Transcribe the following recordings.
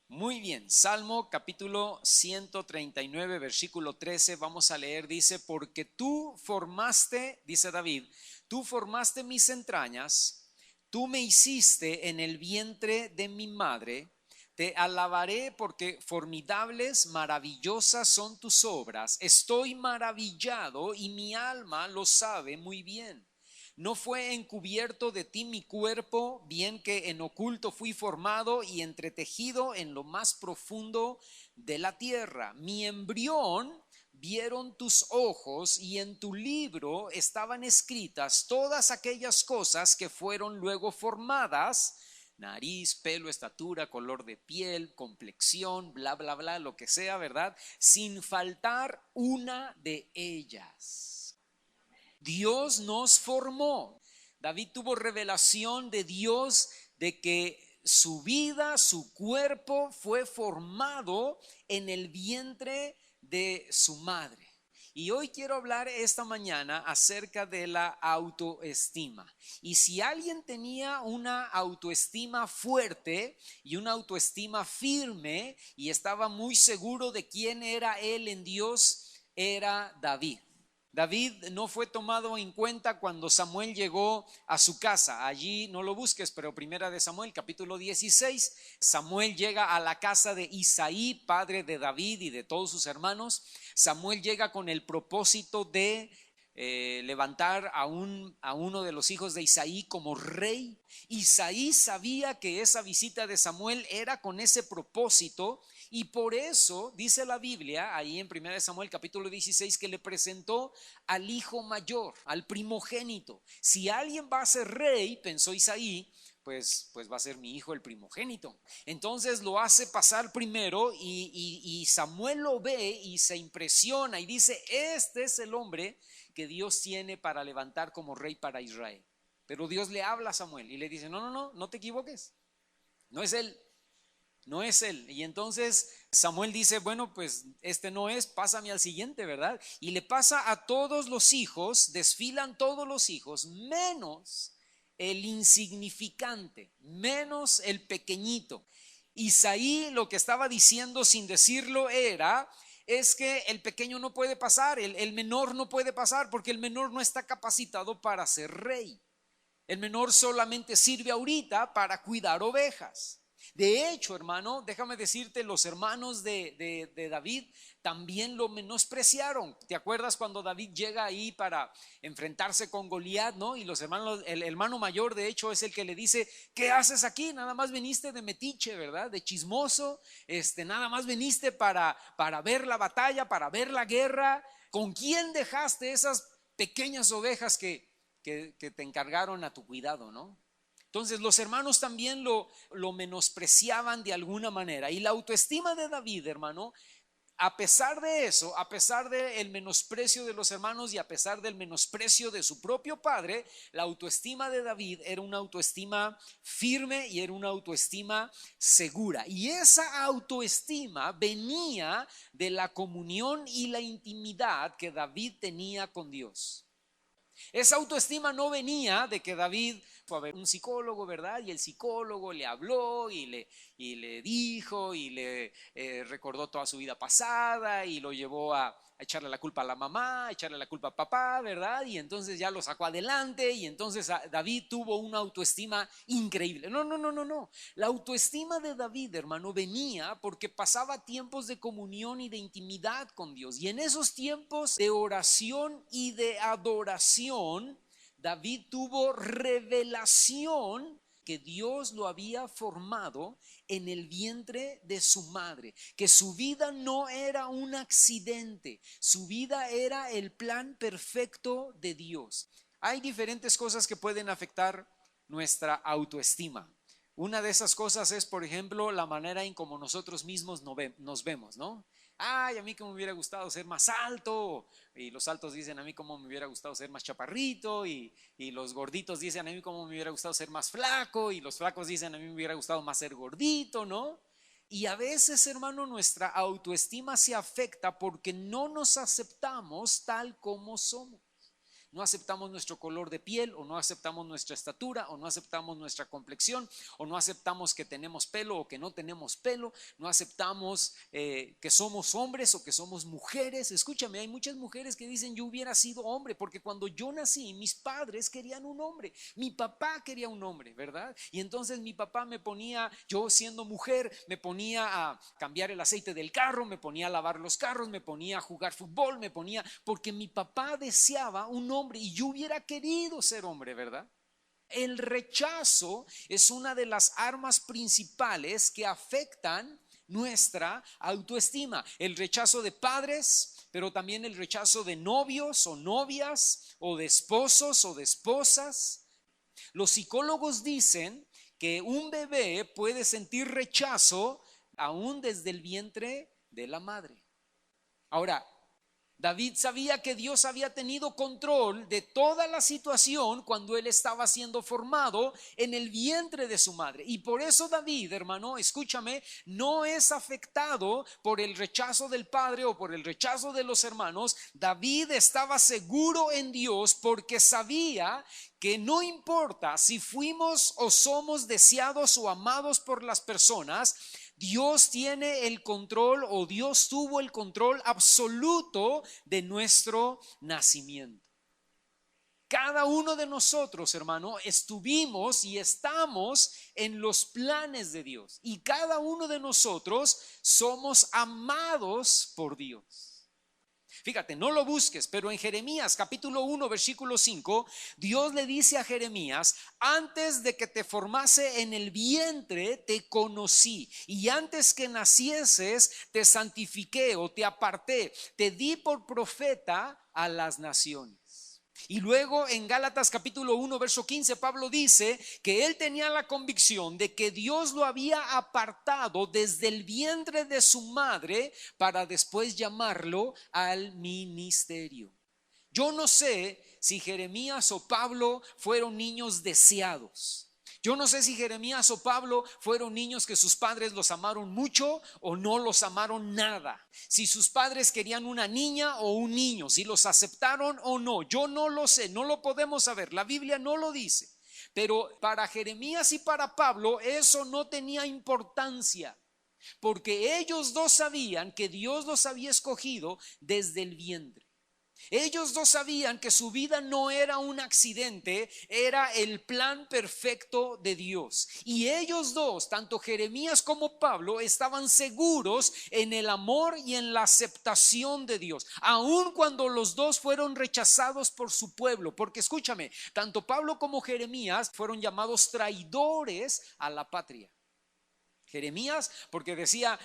Muy bien, Salmo capítulo 139, versículo 13, vamos a leer, dice, porque tú formaste, dice David, tú formaste mis entrañas, tú me hiciste en el vientre de mi madre, te alabaré porque formidables, maravillosas son tus obras, estoy maravillado y mi alma lo sabe muy bien. No fue encubierto de ti mi cuerpo, bien que en oculto fui formado y entretejido en lo más profundo de la tierra. Mi embrión vieron tus ojos y en tu libro estaban escritas todas aquellas cosas que fueron luego formadas: nariz, pelo, estatura, color de piel, complexión, bla, bla, bla, lo que sea, ¿verdad? Sin faltar una de ellas. Dios nos formó. David tuvo revelación de Dios de que su vida, su cuerpo fue formado en el vientre de su madre. Y hoy quiero hablar esta mañana acerca de la autoestima. Y si alguien tenía una autoestima fuerte y una autoestima firme y estaba muy seguro de quién era él en Dios, era David. David no fue tomado en cuenta cuando Samuel llegó a su casa. Allí no lo busques, pero primera de Samuel, capítulo 16, Samuel llega a la casa de Isaí, padre de David y de todos sus hermanos. Samuel llega con el propósito de levantar a uno de los hijos de Isaí como rey. Isaí sabía que esa visita de Samuel era con ese propósito, y por eso dice la Biblia ahí en 1 Samuel capítulo 16 que le presentó al hijo mayor, al primogénito. Si alguien va a ser rey, pensó Isaí, pues va a ser mi hijo el primogénito. Entonces lo hace pasar primero y Samuel lo ve y se impresiona y dice: este es el hombre que Dios tiene para levantar como rey para Israel. Pero Dios le habla a Samuel y le dice: no te equivoques, no es él. No es él. Y entonces Samuel dice: bueno, pues este no es, pásame al siguiente, ¿verdad? Y le pasa a todos los hijos, desfilan todos los hijos, menos el insignificante, menos el pequeñito. Isaí lo que estaba diciendo sin decirlo es que el pequeño no puede pasar, el menor no puede pasar, porque el menor no está capacitado para ser rey. El menor solamente sirve ahorita para cuidar ovejas. De hecho, hermano, déjame decirte, los hermanos de David también lo menospreciaron. ¿Te acuerdas cuando David llega ahí para enfrentarse con Goliat, no? Y los hermanos, el hermano mayor de hecho es el que le dice: ¿qué haces aquí? Nada más viniste de metiche, ¿verdad? De chismoso, nada más viniste para ver la batalla, para ver la guerra. ¿Con quién dejaste esas pequeñas ovejas que te encargaron a tu cuidado, no? Entonces los hermanos también lo menospreciaban de alguna manera. Y la autoestima de David, hermano, a pesar de eso, a pesar del menosprecio de los hermanos y a pesar del menosprecio de su propio padre, la autoestima de David era una autoestima firme y era una autoestima segura. Y esa autoestima venía de la comunión y la intimidad que David tenía con Dios. Esa autoestima no venía de que David fue a ver un psicólogo, ¿verdad? Y el psicólogo le habló y le dijo y le recordó toda su vida pasada y lo llevó a echarle la culpa a la mamá, a echarle la culpa a papá, ¿verdad? Y entonces ya lo sacó adelante y entonces David tuvo una autoestima increíble. No. La autoestima de David, hermano, venía porque pasaba tiempos de comunión y de intimidad con Dios. Y en esos tiempos de oración y de adoración, David tuvo revelación que Dios lo había formado en el vientre de su madre, que su vida no era un accidente, su vida era el plan perfecto de Dios. Hay diferentes cosas que pueden afectar nuestra autoestima. Una de esas cosas es, por ejemplo, la manera en cómo nosotros mismos nos vemos, ¿no? Ay, a mí como me hubiera gustado ser más alto, y los altos dicen: a mí como me hubiera gustado ser más chaparrito, y los gorditos dicen: a mí como me hubiera gustado ser más flaco, y los flacos dicen: a mí me hubiera gustado más ser gordito, ¿no? Y a veces, hermano, nuestra autoestima se afecta porque no nos aceptamos tal como somos. No aceptamos nuestro color de piel, o no aceptamos nuestra estatura, o no aceptamos nuestra complexión, o no aceptamos que tenemos pelo o que no tenemos pelo, no aceptamos que somos hombres o que somos mujeres. Escúchame, hay muchas mujeres que dicen yo hubiera sido hombre, porque cuando yo nací mis padres querían un hombre, mi papá quería un hombre, ¿verdad? Y entonces mi papá me ponía, yo siendo mujer, me ponía a cambiar el aceite del carro, me ponía a lavar los carros, me ponía a jugar fútbol, me ponía, porque mi papá deseaba un hombre y yo hubiera querido ser hombre, ¿verdad? El rechazo es una de las armas principales que afectan nuestra autoestima. El rechazo de padres, pero también el rechazo de novios o novias, o de esposos o de esposas. Los psicólogos dicen que un bebé puede sentir rechazo aún desde el vientre de la madre. Ahora, David sabía que Dios había tenido control de toda la situación cuando él estaba siendo formado en el vientre de su madre. Y por eso David, hermano, escúchame, no es afectado por el rechazo del padre o por el rechazo de los hermanos. David estaba seguro en Dios porque sabía que no importa si fuimos o somos deseados o amados por las personas, Dios tiene el control, o Dios tuvo el control absoluto de nuestro nacimiento. Cada uno de nosotros, hermano, estuvimos y estamos en los planes de Dios. Y cada uno de nosotros somos amados por Dios. Fíjate, no lo busques, pero en Jeremías capítulo 1 versículo 5, Dios le dice a Jeremías: antes de que te formase en el vientre te conocí, y antes que nacieses te santifiqué o te aparté, te di por profeta a las naciones. Y luego en Gálatas capítulo 1 verso 15 Pablo dice que él tenía la convicción de que Dios lo había apartado desde el vientre de su madre para después llamarlo al ministerio. Yo no sé si Jeremías o Pablo fueron niños deseados. Yo no sé si Jeremías o Pablo fueron niños que sus padres los amaron mucho o no los amaron nada. Si sus padres querían una niña o un niño, si los aceptaron o no, yo no lo sé, no lo podemos saber. La Biblia no lo dice. Pero para Jeremías y para Pablo eso no tenía importancia, porque ellos dos sabían que Dios los había escogido desde el vientre. Ellos dos sabían que su vida no era un accidente, era el plan perfecto de Dios. Y ellos dos, tanto Jeremías como Pablo, estaban seguros en el amor y en la aceptación de Dios, aun cuando los dos fueron rechazados por su pueblo. Porque escúchame, tanto Pablo como Jeremías fueron llamados traidores a la patria. Jeremías porque decía,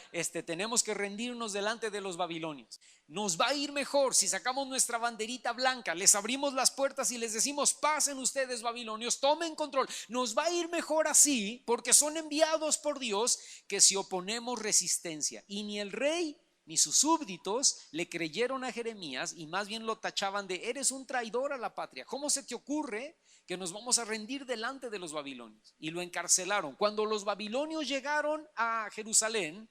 tenemos que rendirnos delante de los babilonios. Nos va a ir mejor si sacamos nuestra banderita blanca, les abrimos las puertas y les decimos: pasen ustedes, babilonios, tomen control. Nos va a ir mejor así porque son enviados por Dios, que si oponemos resistencia. Y ni el rey ni sus súbditos le creyeron a Jeremías, y más bien lo tachaban de: eres un traidor a la patria. ¿Cómo se te ocurre que nos vamos a rendir delante de los babilonios? Y lo encarcelaron. Cuando los babilonios llegaron a Jerusalén,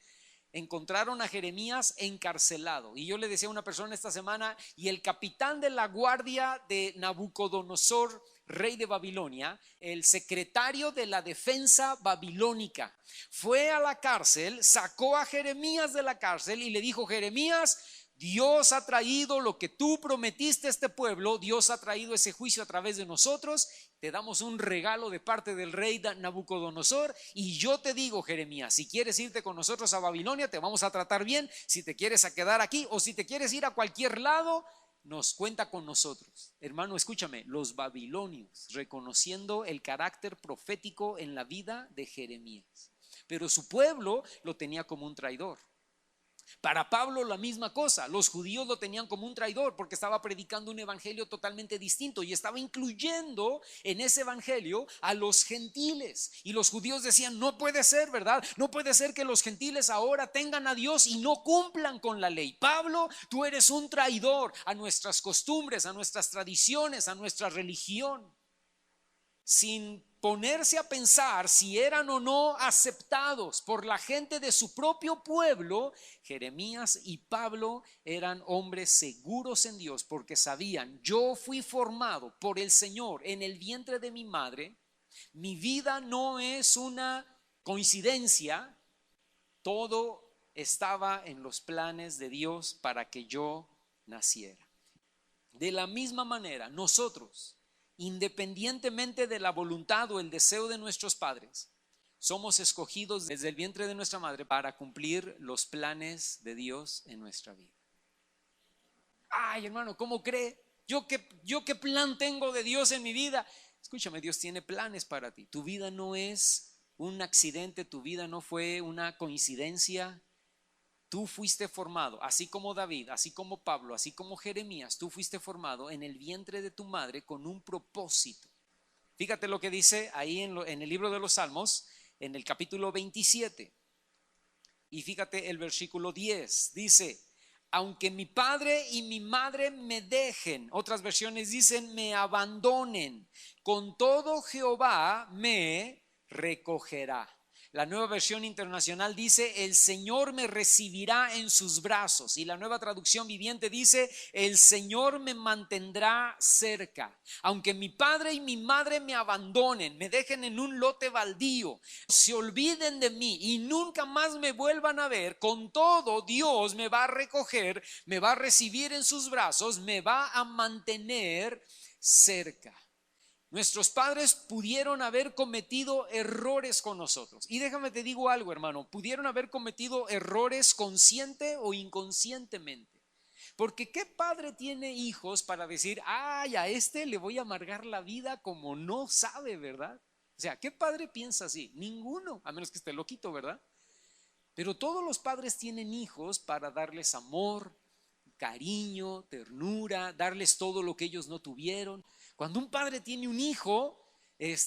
encontraron a Jeremías encarcelado. Y yo le decía a una persona esta semana: y el capitán de la guardia de Nabucodonosor, rey de Babilonia, el secretario de la defensa babilónica, fue a la cárcel, sacó a Jeremías de la cárcel y le dijo: Jeremías, Dios ha traído lo que tú prometiste a este pueblo, Dios ha traído ese juicio a través de nosotros, te damos un regalo de parte del rey Nabucodonosor, y yo te digo, Jeremías, si quieres irte con nosotros a Babilonia, te vamos a tratar bien. Si te quieres a quedar aquí o si te quieres ir a cualquier lado, nos cuenta con nosotros. Hermano, escúchame, los babilonios reconociendo el carácter profético en la vida de Jeremías, pero su pueblo lo tenía como un traidor. Para Pablo la misma cosa, los judíos lo tenían como un traidor porque estaba predicando un evangelio totalmente distinto y estaba incluyendo en ese evangelio a los gentiles. Y los judíos decían: no puede ser, ¿verdad? No puede ser que los gentiles ahora tengan a Dios y no cumplan con la ley. Pablo, tú eres un traidor a nuestras costumbres, a nuestras tradiciones, a nuestra religión. Sin ponerse a pensar si eran o no aceptados por la gente de su propio pueblo, Jeremías y Pablo eran hombres seguros en Dios porque sabían: yo fui formado por el Señor en el vientre de mi madre, mi vida no es una coincidencia, todo estaba en los planes de Dios para que yo naciera. De la misma manera, nosotros, independientemente de la voluntad o el deseo de nuestros padres, somos escogidos desde el vientre de nuestra madre para cumplir los planes de Dios en nuestra vida. Ay, hermano, ¿cómo cree? ¿Yo qué plan tengo de Dios en mi vida? Escúchame, Dios tiene planes para ti. Tu vida no es un accidente, tu vida no fue una coincidencia. Tú fuiste formado, así como David, así como Pablo, así como Jeremías, tú fuiste formado en el vientre de tu madre con un propósito. Fíjate lo que dice ahí en el libro de los Salmos, en el capítulo 27. Y fíjate el versículo 10, dice: aunque mi padre y mi madre me dejen, otras versiones dicen me abandonen, con todo Jehová me recogerá. La Nueva Versión Internacional dice: el Señor me recibirá en sus brazos. Y la Nueva Traducción Viviente dice: el Señor me mantendrá cerca. Aunque mi padre y mi madre me abandonen, me dejen en un lote baldío, se olviden de mí y nunca más me vuelvan a ver, con todo Dios me va a recoger, me va a recibir en sus brazos, me va a mantener cerca. Nuestros padres pudieron haber cometido errores con nosotros. Y déjame te digo algo, hermano, pudieron haber cometido errores consciente o inconscientemente. Porque ¿qué padre tiene hijos para decir: ay, a este le voy a amargar la vida como no sabe, ¿verdad? O sea, ¿qué padre piensa así? Ninguno, a menos que esté loquito, ¿verdad? Pero todos los padres tienen hijos para darles amor, cariño, ternura, darles todo lo que ellos no tuvieron. Cuando un padre tiene un hijo,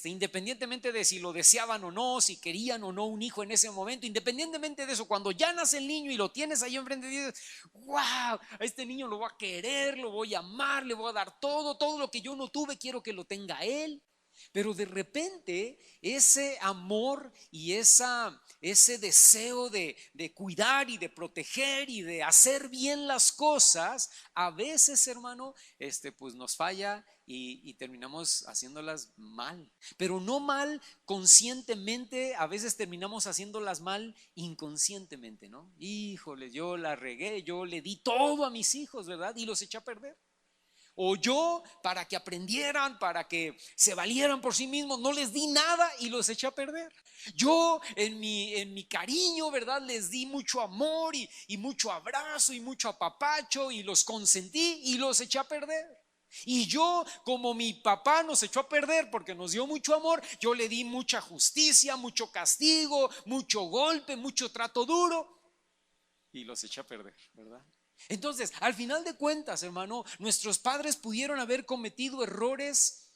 independientemente de si lo deseaban o no, si querían o no un hijo en ese momento, independientemente de eso, cuando ya nace el niño y lo tienes ahí enfrente, dices: wow, a este niño lo voy a querer, lo voy a amar, le voy a dar todo lo que yo no tuve, quiero que lo tenga él. Pero de repente ese amor y ese deseo de cuidar y de proteger y de hacer bien las cosas, a veces, hermano, pues nos falla y terminamos haciéndolas mal. Pero no mal conscientemente, a veces terminamos haciéndolas mal inconscientemente, ¿no? Híjole, yo la regué, yo le di todo a mis hijos, ¿verdad? Y los eché a perder. O yo, para que aprendieran, para que se valieran por sí mismos, no les di nada y los eché a perder. Yo en mi cariño, ¿verdad? Les di mucho amor y mucho abrazo y mucho apapacho y los consentí y los eché a perder. Y yo, como mi papá nos echó a perder porque nos dio mucho amor, yo le di mucha justicia, mucho castigo, mucho golpe, mucho trato duro y los eché a perder, ¿verdad? Entonces, al final de cuentas, hermano, nuestros padres pudieron haber cometido errores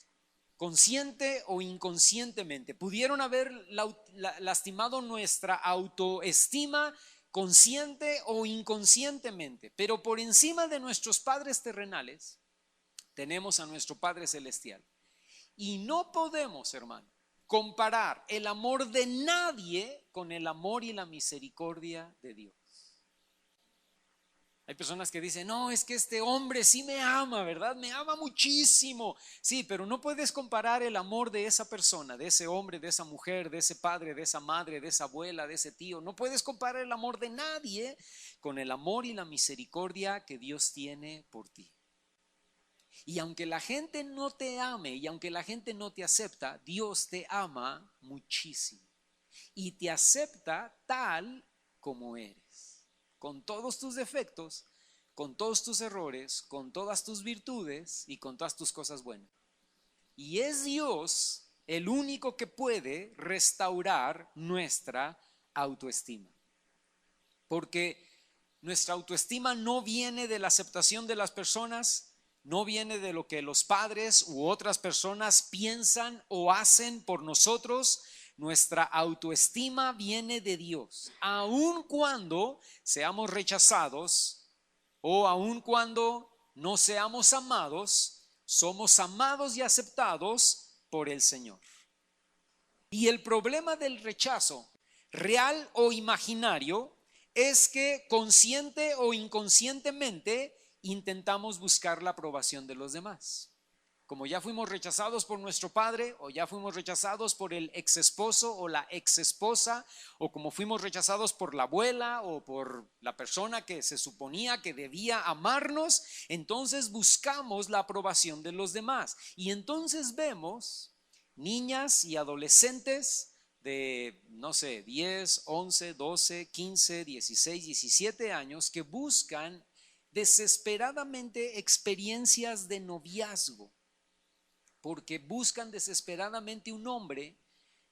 consciente o inconscientemente. Pudieron haber lastimado nuestra autoestima consciente o inconscientemente. Pero por encima de nuestros padres terrenales, tenemos a nuestro Padre Celestial. Y no podemos, hermano, comparar el amor de nadie con el amor y la misericordia de Dios. Hay personas que dicen: no, es que este hombre sí me ama, ¿verdad? Me ama muchísimo. Sí, pero no puedes comparar el amor de esa persona, de ese hombre, de esa mujer, de ese padre, de esa madre, de esa abuela, de ese tío. No puedes comparar el amor de nadie con el amor y la misericordia que Dios tiene por ti. Y aunque la gente no te ame y aunque la gente no te acepta, Dios te ama muchísimo y te acepta tal como eres, con todos tus defectos, con todos tus errores, con todas tus virtudes y con todas tus cosas buenas. Y es Dios el único que puede restaurar nuestra autoestima. Porque nuestra autoestima no viene de la aceptación de las personas, no viene de lo que los padres u otras personas piensan o hacen por nosotros. Nuestra autoestima viene de Dios, aun cuando seamos rechazados o aun cuando no seamos amados, somos amados y aceptados por el Señor. Y el problema del rechazo, real o imaginario, es que consciente o inconscientemente intentamos buscar la aprobación de los demás. Como ya fuimos rechazados por nuestro padre, o ya fuimos rechazados por el ex esposo o la ex esposa, o como fuimos rechazados por la abuela o por la persona que se suponía que debía amarnos, entonces buscamos la aprobación de los demás. Y entonces vemos niñas y adolescentes de, no sé, 10, 11, 12, 15, 16, 17 años que buscan desesperadamente experiencias de noviazgo, porque buscan desesperadamente un hombre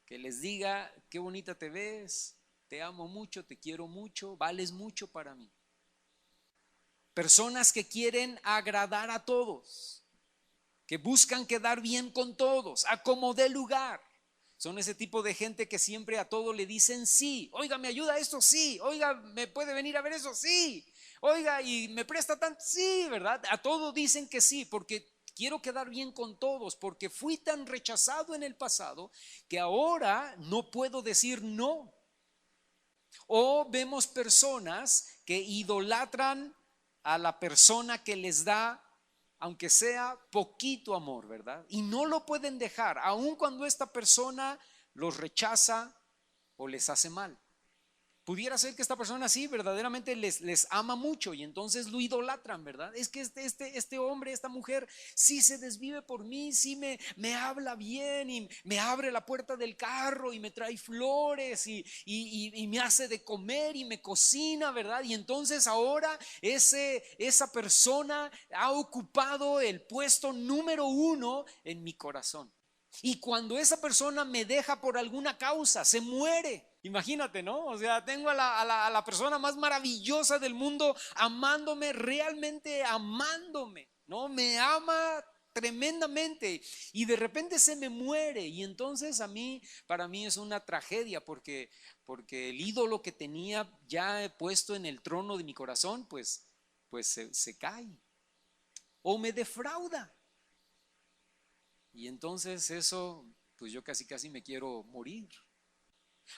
que les diga: qué bonita te ves, te amo mucho, te quiero mucho, vales mucho para mí. Personas que quieren agradar a todos, que buscan quedar bien con todos, a como dé lugar. Son ese tipo de gente que siempre a todo le dicen sí. Oiga, ¿me ayuda esto? Sí. Oiga, ¿me puede venir a ver eso? Sí. Oiga, ¿y me presta tanto? Sí, ¿verdad? A todo dicen que sí, porque quiero quedar bien con todos, porque fui tan rechazado en el pasado que ahora no puedo decir no. O vemos personas que idolatran a la persona que les da, aunque sea poquito amor, ¿verdad? Y no lo pueden dejar, aun cuando esta persona los rechaza o les hace mal. Pudiera ser que esta persona sí verdaderamente les ama mucho y entonces lo idolatran, ¿verdad? Es que este hombre, esta mujer sí se desvive por mí, sí me habla bien y me abre la puerta del carro y me trae flores y me hace de comer y me cocina, ¿verdad? Y entonces ahora esa persona ha ocupado el puesto número 1 en mi corazón. Y cuando esa persona me deja por alguna causa, se muere. Imagínate, ¿no? O sea, tengo a la persona más maravillosa del mundo amándome, realmente amándome, ¿no? Me ama tremendamente y de repente se me muere y entonces para mí es una tragedia porque el ídolo que tenía ya puesto en el trono de mi corazón pues se cae o me defrauda. Y entonces eso, pues yo casi me quiero morir.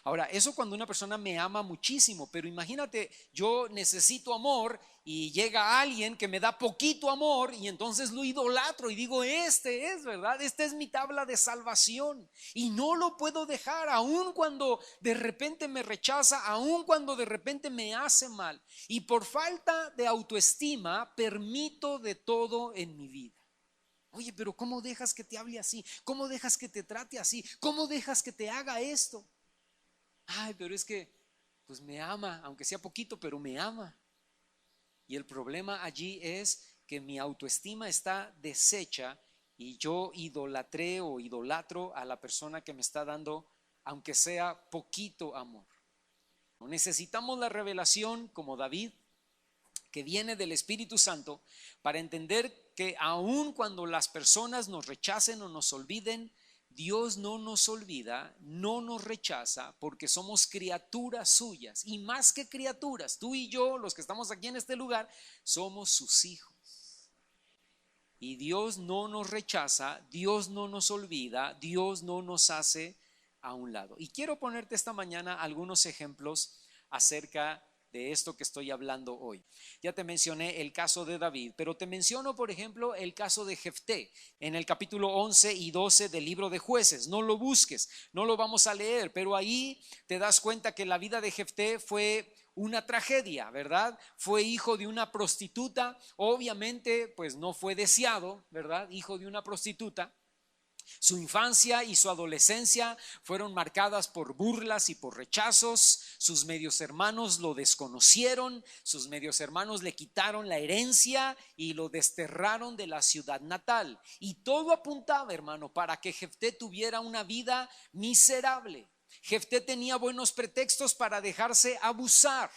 Ahora, eso cuando una persona me ama muchísimo, pero imagínate, yo necesito amor y llega alguien que me da poquito amor y entonces lo idolatro y digo, este es, ¿verdad? Esta es mi tabla de salvación y no lo puedo dejar, aun cuando de repente me rechaza, aun cuando de repente me hace mal. Y por falta de autoestima, permito de todo en mi vida. Oye, pero ¿cómo dejas que te hable así? ¿Cómo dejas que te trate así? ¿Cómo dejas que te haga esto? Ay, pero es que pues me ama, aunque sea poquito, pero me ama. Y el problema allí es que mi autoestima está deshecha y yo idolatré o idolatro a la persona que me está dando, aunque sea poquito amor. Necesitamos la revelación como David, que viene del Espíritu Santo, para entender que aun cuando las personas nos rechacen o nos olviden, Dios no nos olvida, no nos rechaza, porque somos criaturas suyas. Y más que criaturas, tú y yo, los que estamos aquí en este lugar, somos sus hijos. Y Dios no nos rechaza, Dios no nos olvida, Dios no nos hace a un lado. Y quiero ponerte esta mañana algunos ejemplos acerca de esto que estoy hablando hoy. Ya te mencioné el caso de David, pero te menciono, por ejemplo, el caso de Jefté en el capítulo 11 y 12 del libro de Jueces. No lo busques, no lo vamos a leer, pero ahí te das cuenta que la vida de Jefté fue una tragedia, ¿verdad? Fue hijo de una prostituta, obviamente pues no fue deseado, ¿verdad? Hijo de una prostituta. Su infancia y su adolescencia fueron marcadas por burlas y por rechazos. Sus medios hermanos lo desconocieron, sus medios hermanos le quitaron la herencia y lo desterraron de la ciudad natal. Y todo apuntaba, hermano, para que Jefté tuviera una vida miserable. Jefté tenía buenos pretextos para dejarse abusar.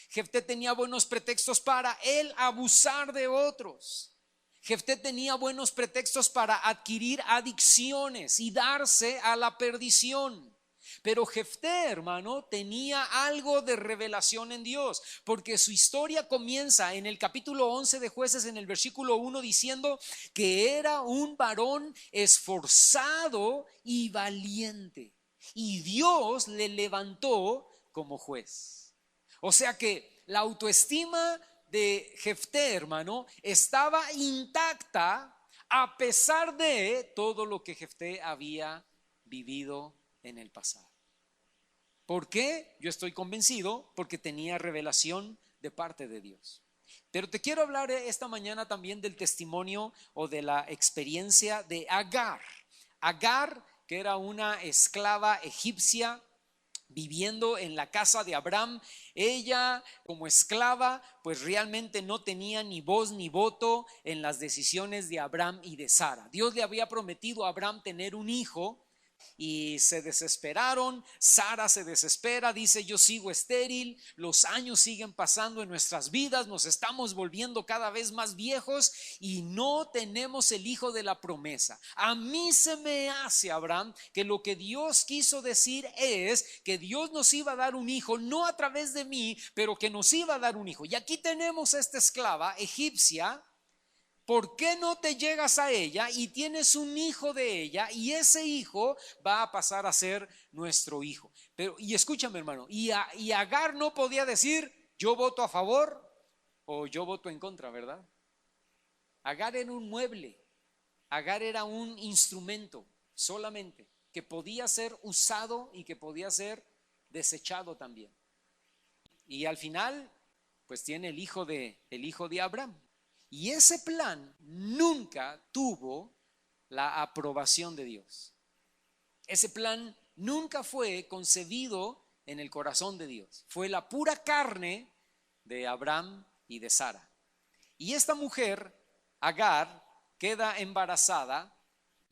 Jefté tenía buenos pretextos para él abusar de otros. Jefté tenía buenos pretextos para adquirir adicciones y darse a la perdición. Pero Jefté, hermano, tenía algo de revelación en Dios, porque su historia comienza en el capítulo 11 de Jueces, en el versículo 1, diciendo que era un varón esforzado y valiente. y Dios le levantó como juez. O sea que la autoestima de Jefté, hermano, estaba intacta a pesar de todo lo que Jefté había vivido en el pasado. ¿Por qué? Yo estoy convencido porque tenía revelación de parte de Dios. Pero te quiero hablar esta mañana también del testimonio o de la experiencia de Agar. Agar, que era una esclava egipcia viviendo en la casa de Abraham. Ella como esclava pues realmente no tenía ni voz ni voto en las decisiones de Abraham y de Sara. Dios le había prometido a Abraham tener un hijo y se desesperaron. Sara se desespera, dice: yo sigo estéril, los años siguen pasando en nuestras vidas, nos estamos volviendo cada vez más viejos y no tenemos el hijo de la promesa. A mí se me hace, Abraham, que lo que Dios quiso decir es que Dios nos iba a dar un hijo, no a través de mí, pero que nos iba a dar un hijo. Y aquí tenemos a esta esclava egipcia. ¿Por qué no te llegas a ella y tienes un hijo de ella y ese hijo va a pasar a ser nuestro hijo? Pero, y escúchame, hermano, y Agar no podía decir: yo voto a favor o yo voto en contra, ¿verdad? Agar era un mueble, Agar era un instrumento solamente que podía ser usado y que podía ser desechado también. Y al final pues tiene el hijo de Abraham. Y ese plan nunca tuvo la aprobación de Dios. Ese plan nunca fue concebido en el corazón de Dios. Fue la pura carne de Abraham y de Sara. Y esta mujer, Agar, queda embarazada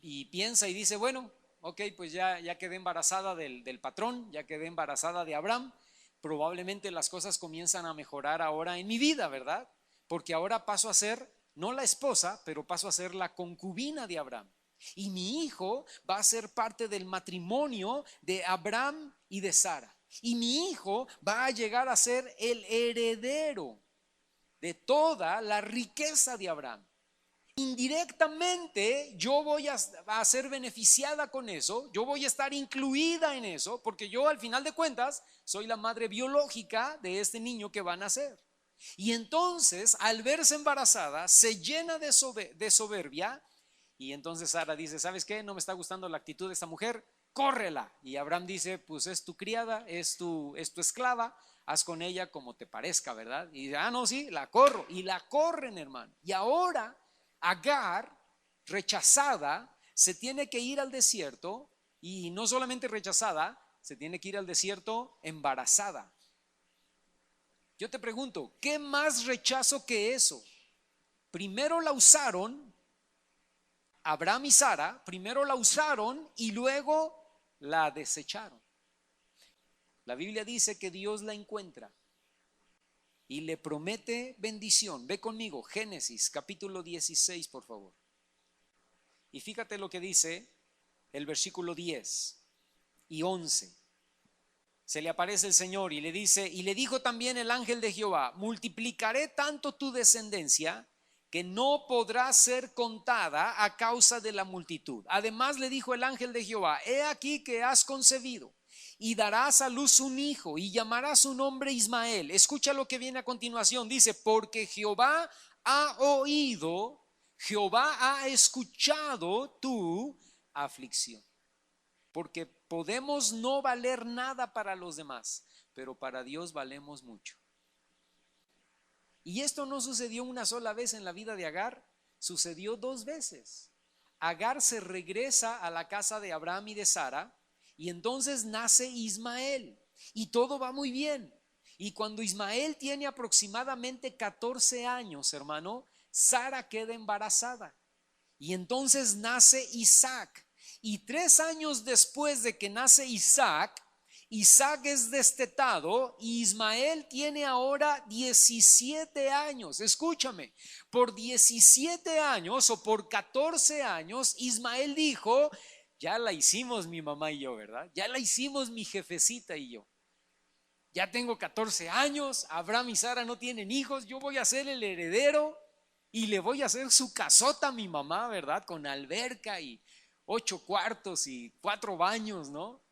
y piensa y dice: bueno, ok, pues ya quedé embarazada del patrón, ya quedé embarazada de Abraham. Probablemente las cosas comienzan a mejorar ahora en mi vida, ¿verdad? Porque ahora paso a ser no la esposa, pero paso a ser la concubina de Abraham. Y mi hijo va a ser parte del matrimonio de Abraham y de Sara. Y mi hijo va a llegar a ser el heredero de toda la riqueza de Abraham. Indirectamente yo voy a ser beneficiada con eso, yo voy a estar incluida en eso, porque yo al final de cuentas soy la madre biológica de este niño que va a nacer. Y entonces al verse embarazada se llena de soberbia y entonces Sara dice: ¿sabes qué? No me está gustando la actitud de esta mujer, córrela. Y Abraham dice: pues es tu criada, es tu esclava, haz con ella como te parezca, ¿verdad? Y dice: no, sí, la corro. Y la corren, hermano. Y ahora Agar, rechazada, se tiene que ir al desierto, y no solamente rechazada, se tiene que ir al desierto embarazada. Yo te pregunto, ¿qué más rechazo que eso? Primero la usaron, Abraham y Sara, primero la usaron y luego la desecharon. La Biblia dice que Dios la encuentra y le promete bendición. Ve conmigo, Génesis capítulo 16, por favor. Y fíjate lo que dice el versículo 10 y 11. Se le aparece el Señor y le dice: y le dijo también el ángel de Jehová: multiplicaré tanto tu descendencia que no podrá ser contada a causa de la multitud. Además le dijo el ángel de Jehová: he aquí que has concebido y darás a luz un hijo y llamarás su nombre Ismael. Escucha lo que viene a continuación. Dice: porque Jehová ha oído, Jehová ha escuchado tu aflicción. Porque podemos no valer nada para los demás, pero para Dios valemos mucho. Y esto no sucedió una sola vez en la vida de Agar, sucedió dos veces. Agar se regresa a la casa de Abraham y de Sara, y entonces nace Ismael, y todo va muy bien. Y cuando Ismael tiene aproximadamente 14 años, hermano, Sara queda embarazada, y entonces nace Isaac. Y 3 años después de que nace Isaac, Isaac es destetado y Ismael tiene ahora 17 años. Escúchame, por 17 años o por 14 años, Ismael dijo: ya la hicimos mi mamá y yo, ¿verdad? Ya la hicimos mi jefecita y yo. Ya tengo 14 años, Abraham y Sara no tienen hijos, yo voy a ser el heredero y le voy a hacer su casota a mi mamá, ¿verdad? Con alberca y 8 cuartos y 4 baños, ¿no?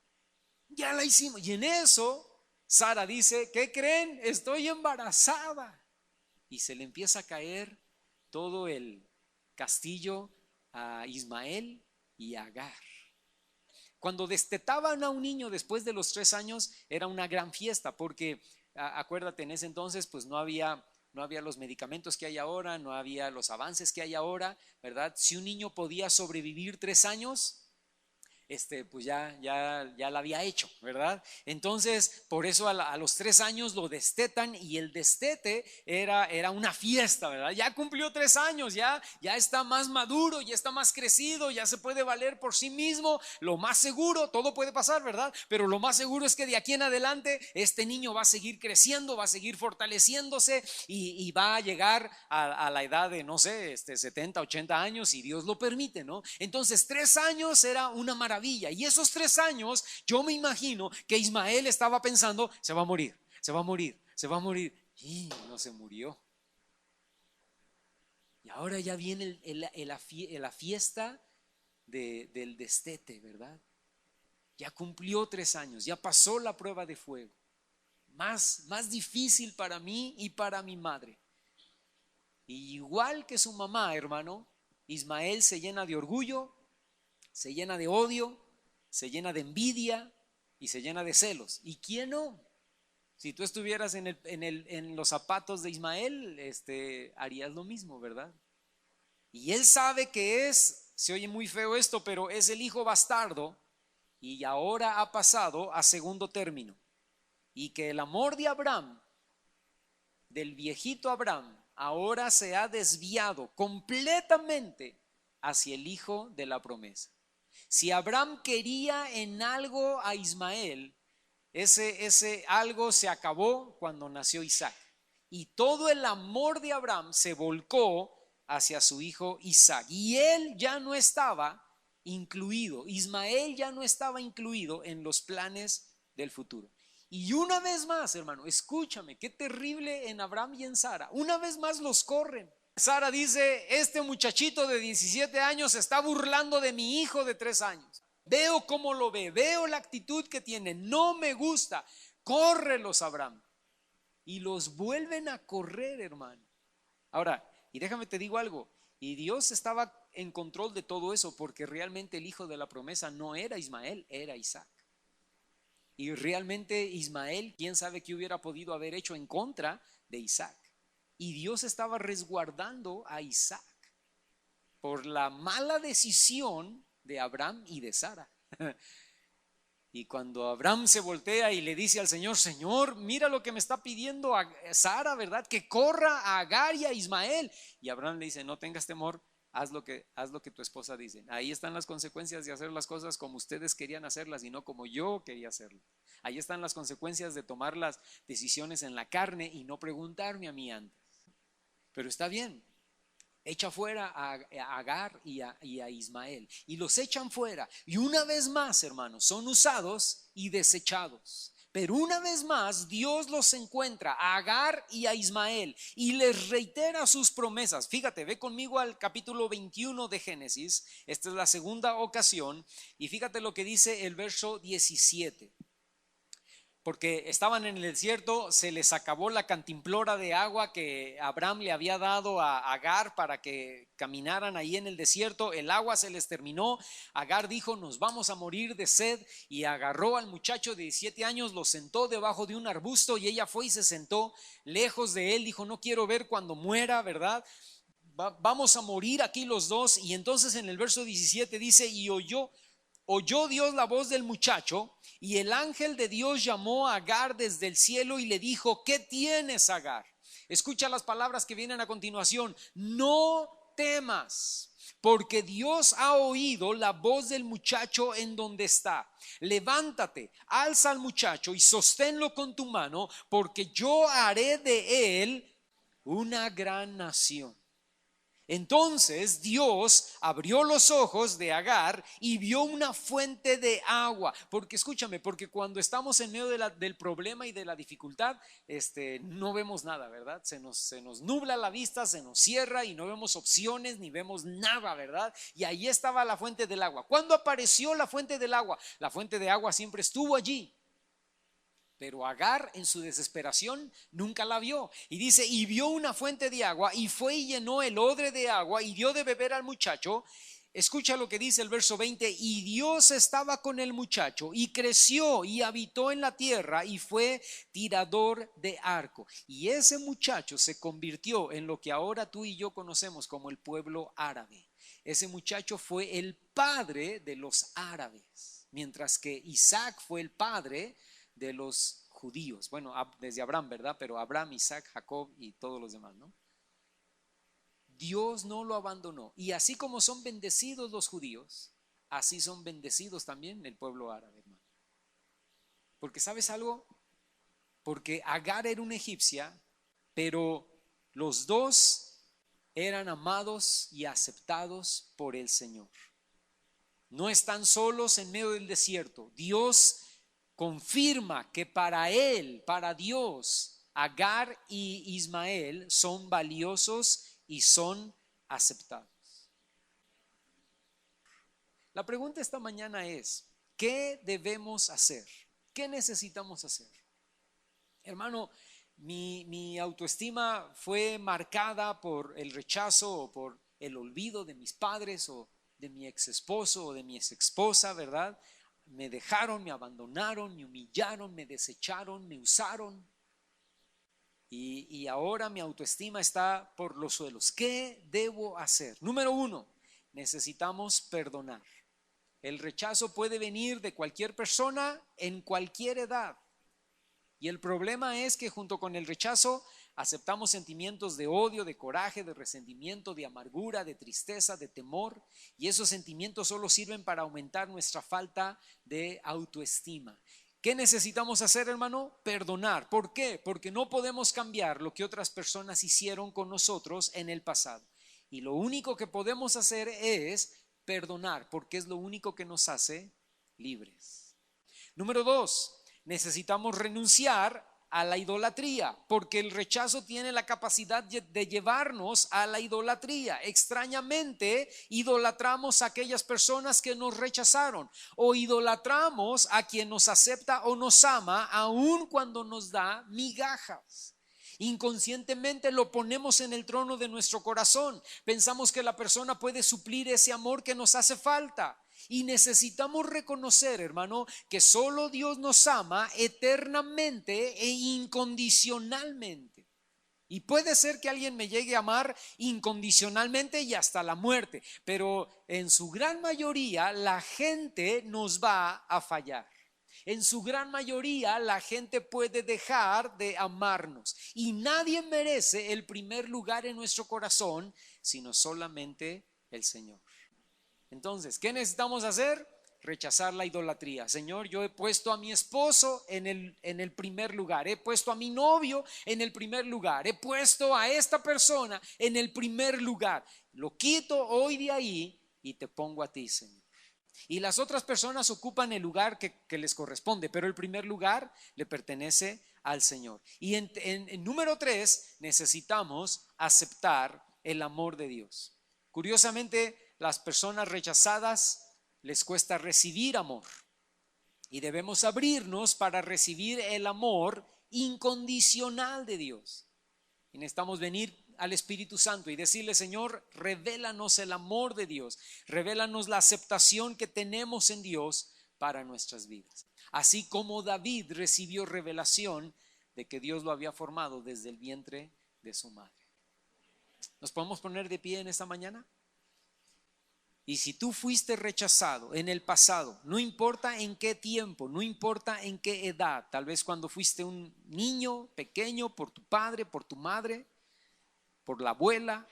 ya la hicimos. Y en eso Sara dice, ¿qué creen? Estoy embarazada. Y se le empieza a caer todo el castillo a Ismael y a Agar. Cuando destetaban a un niño después de los 3 años era una gran fiesta, porque acuérdate, en ese entonces pues no había los medicamentos que hay ahora, no había los avances que hay ahora, ¿verdad? Si un niño podía sobrevivir 3 años, pues ya la había hecho, ¿verdad? Entonces, por eso a los 3 años lo destetan, y el destete era una fiesta, ¿verdad? Ya cumplió 3 años, ya está más maduro, ya está más crecido, ya se puede valer por sí mismo. Lo más seguro, todo puede pasar, ¿verdad? Pero lo más seguro es que de aquí en adelante este niño va a seguir creciendo, va a seguir fortaleciéndose y va a llegar a la edad de, no sé, 70, 80 años, si Dios lo permite, ¿no? Entonces 3 años era una maravilla. Y esos 3 años, yo me imagino que Ismael estaba pensando, se va a morir, se va a morir, se va a morir. Y no se murió. Y ahora ya viene la fiesta del destete, ¿verdad? Ya cumplió 3 años, ya pasó la prueba de fuego. Más difícil para mí y para mi madre. Y igual que su mamá, hermano, Ismael se llena de orgullo, se llena de odio, se llena de envidia y se llena de celos. ¿Y quién no? Si tú estuvieras en los zapatos de Ismael, harías lo mismo, ¿verdad? Y él sabe que se oye muy feo esto, pero es el hijo bastardo y ahora ha pasado a segundo término. Y que el amor de Abraham, del viejito Abraham, ahora se ha desviado completamente hacia el hijo de la promesa. Si Abraham quería en algo a Ismael, ese algo se acabó cuando nació Isaac. Y todo el amor de Abraham se volcó hacia su hijo Isaac. Y él ya no estaba incluido, Ismael ya no estaba incluido en los planes del futuro. Y una vez más, hermano, escúchame, qué terrible en Abraham y en Sara. Una vez más los corren. Sara dice, este muchachito de 17 años se está burlando de mi hijo de 3 años. Veo cómo lo ve, veo la actitud que tiene, no me gusta. Córrelos, Abraham. Y los vuelven a correr, hermano. Ahora, y déjame te digo algo, y Dios estaba en control de todo eso, porque realmente el hijo de la promesa no era Ismael, era Isaac. Y realmente Ismael, quién sabe qué hubiera podido haber hecho en contra de Isaac. Y Dios estaba resguardando a Isaac por la mala decisión de Abraham y de Sara. Y cuando Abraham se voltea y le dice al Señor, Señor, mira lo que me está pidiendo a Sara, ¿verdad? Que corra a Agar y a Ismael. Y Abraham le dice, no tengas temor, haz lo que tu esposa dice. Ahí están las consecuencias de hacer las cosas como ustedes querían hacerlas y no como yo quería hacerlas. Ahí están las consecuencias de tomar las decisiones en la carne y no preguntarme a mí antes. Pero está bien. Echa fuera a Agar y a Ismael, y los echan fuera, y una vez más, hermanos, son usados y desechados. Pero una vez más Dios los encuentra a Agar y a Ismael y les reitera sus promesas. Fíjate, ve conmigo al capítulo 21 de Génesis. Esta es la segunda ocasión, y fíjate lo que dice el verso 17. Porque estaban en el desierto, se les acabó la cantimplora de agua que Abraham le había dado a Agar para que caminaran ahí en el desierto. El agua se les terminó. Agar dijo, nos vamos a morir de sed, y agarró al muchacho de 17 años, lo sentó debajo de un arbusto, y ella fue y se sentó lejos de él. Dijo, no quiero ver cuando muera, ¿verdad? Vamos a morir aquí los dos. Y entonces en el verso 17 dice, y oyó Dios la voz del muchacho, y el ángel de Dios llamó a Agar desde el cielo y le dijo, ¿qué tienes, Agar? Escucha las palabras que vienen a continuación. No temas, porque Dios ha oído la voz del muchacho en donde está. Levántate, alza al muchacho y sosténlo con tu mano, porque yo haré de él una gran nación. Entonces Dios abrió los ojos de Agar y vio una fuente de agua. Porque escúchame, porque cuando estamos en medio del problema y de la dificultad, no vemos nada, ¿verdad? Se nos nubla la vista, se nos cierra y no vemos opciones ni vemos nada, ¿verdad? Y ahí estaba la fuente del agua. ¿Cuándo apareció la fuente del agua? La fuente de agua siempre estuvo allí. Pero Agar en su desesperación nunca la vio. Y dice, y vio una fuente de agua y fue y llenó el odre de agua y dio de beber al muchacho. Escucha lo que dice el verso 20, y Dios estaba con el muchacho y creció y habitó en la tierra y fue tirador de arco. Y ese muchacho se convirtió en lo que ahora tú y yo conocemos como el pueblo árabe. Ese muchacho fue el padre de los árabes, mientras que Isaac fue el padre de los judíos. Bueno, desde Abraham, ¿verdad? Pero Abraham, Isaac, Jacob y todos los demás, ¿no? Dios no lo abandonó. Y así como son bendecidos los judíos, así son bendecidos también el pueblo árabe, hermano. Porque ¿sabes algo? Porque Agar era una egipcia, pero los dos eran amados y aceptados por el Señor. No están solos en medio del desierto. Dios confirma que para él, para Dios, Agar y Ismael son valiosos y son aceptados. La pregunta esta mañana es, ¿qué debemos hacer? ¿Qué necesitamos hacer? Hermano, mi autoestima fue marcada por el rechazo o por el olvido de mis padres o de mi ex esposo o de mi ex esposa, ¿verdad? Me dejaron, me abandonaron, me humillaron, me desecharon, me usaron. Y ahora mi autoestima está por los suelos. ¿Qué debo hacer? Número 1, necesitamos perdonar. El rechazo puede venir de cualquier persona en cualquier edad. Y el problema es que junto con el rechazo aceptamos sentimientos de odio, de coraje, de resentimiento, de amargura, de tristeza, de temor. Y esos sentimientos solo sirven para aumentar nuestra falta de autoestima. ¿Qué necesitamos hacer, hermano? Perdonar. ¿Por qué? Porque no podemos cambiar lo que otras personas hicieron con nosotros en el pasado. Y lo único que podemos hacer es perdonar, porque es lo único que nos hace libres. Número 2, necesitamos renunciar a la idolatría, porque el rechazo tiene la capacidad de llevarnos a la idolatría. Extrañamente, idolatramos a aquellas personas que nos rechazaron, o idolatramos a quien nos acepta o nos ama, aun cuando nos da migajas. Inconscientemente lo ponemos en el trono de nuestro corazón. Pensamos que la persona puede suplir ese amor que nos hace falta. Y necesitamos reconocer, hermano, que solo Dios nos ama eternamente e incondicionalmente. Y puede ser que alguien me llegue a amar incondicionalmente y hasta la muerte, pero en su gran mayoría la gente nos va a fallar. En su gran mayoría la gente puede dejar de amarnos y nadie merece el primer lugar en nuestro corazón, sino solamente el Señor. Entonces, ¿qué necesitamos hacer? Rechazar la idolatría. Señor, yo he puesto a mi esposo en el primer lugar, he puesto a mi novio en el primer lugar, he puesto a esta persona en el primer lugar. Lo quito hoy de ahí y te pongo a ti, Señor. Y las otras personas ocupan el lugar que les corresponde, pero el primer lugar le pertenece al Señor. Y en número 3, necesitamos aceptar el amor de Dios. Curiosamente, las personas rechazadas les cuesta recibir amor y debemos abrirnos para recibir el amor incondicional de Dios. Y necesitamos venir al Espíritu Santo y decirle: Señor, revélanos el amor de Dios, revélanos la aceptación que tenemos en Dios para nuestras vidas. Así como David recibió revelación de que Dios lo había formado desde el vientre de su madre. ¿Nos podemos poner de pie en esta mañana? Y si tú fuiste rechazado en el pasado, no importa en qué tiempo, no importa en qué edad, tal vez cuando fuiste un niño pequeño, por tu padre, por tu madre, por la abuela,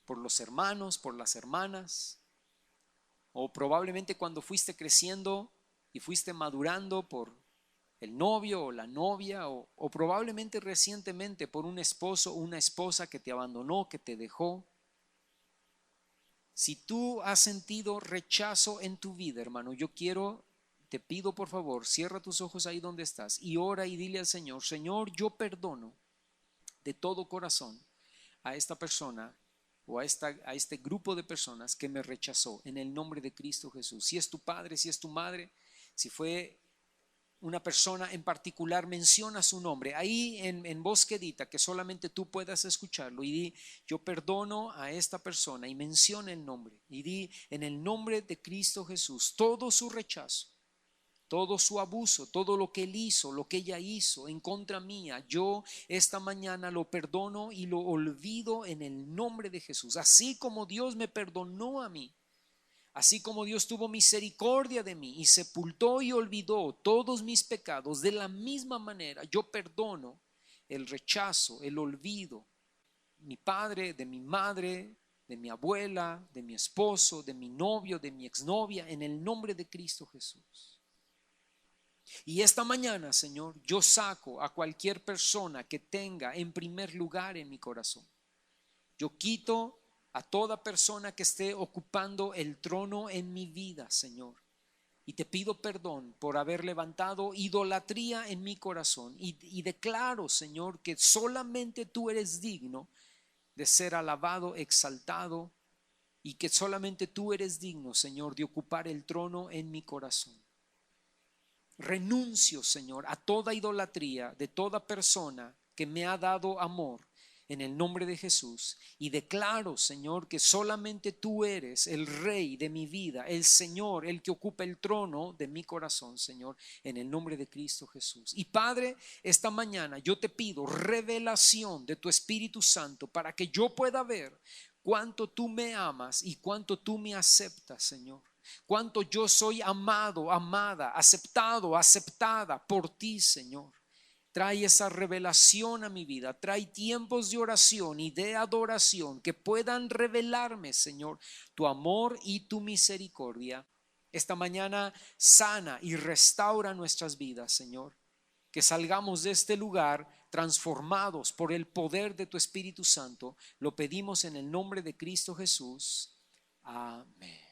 por los hermanos, por las hermanas, o probablemente cuando fuiste creciendo y fuiste madurando por el novio o la novia o probablemente recientemente por un esposo o una esposa que te abandonó, que te dejó. Si tú has sentido rechazo en tu vida, hermano, te pido por favor, cierra tus ojos ahí donde estás y ora y dile al Señor, Señor, yo perdono de todo corazón a esta persona o a este grupo de personas que me rechazó en el nombre de Cristo Jesús. Si es tu padre, si es tu madre, si fue una persona en particular, menciona su nombre ahí en voz quedita, que solamente tú puedas escucharlo, y di, yo perdono a esta persona, y menciona el nombre y di, en el nombre de Cristo Jesús, todo su rechazo, todo su abuso, todo lo que él hizo, lo que ella hizo en contra mía, yo esta mañana lo perdono y lo olvido en el nombre de Jesús. Así como Dios me perdonó a mí, así como Dios tuvo misericordia de mí y sepultó y olvidó todos mis pecados, de la misma manera yo perdono el rechazo, el olvido, mi padre, de mi madre, de mi abuela, de mi esposo, de mi novio, de mi exnovia, en el nombre de Cristo Jesús. Y esta mañana, Señor, yo saco a cualquier persona que tenga en primer lugar en mi corazón. Yo quito a toda persona que esté ocupando el trono en mi vida, Señor. Y te pido perdón por haber levantado idolatría en mi corazón. Y declaro, Señor, que solamente tú eres digno de ser alabado, exaltado, y que solamente tú eres digno, Señor, de ocupar el trono en mi corazón. Renuncio, Señor, a toda idolatría de toda persona que me ha dado amor en el nombre de Jesús, y declaro, Señor, que solamente tú eres el Rey de mi vida, el Señor, el que ocupa el trono de mi corazón, Señor, en el nombre de Cristo Jesús. Y Padre, esta mañana yo te pido revelación de tu Espíritu Santo para que yo pueda ver cuánto tú me amas y cuánto tú me aceptas, Señor. Cuánto yo soy amado, amada, aceptado, aceptada por ti, Señor. Trae esa revelación a mi vida, trae tiempos de oración y de adoración que puedan revelarme, Señor, tu amor y tu misericordia. Esta mañana sana y restaura nuestras vidas, Señor. Que salgamos de este lugar transformados por el poder de tu Espíritu Santo. Lo pedimos en el nombre de Cristo Jesús. Amén.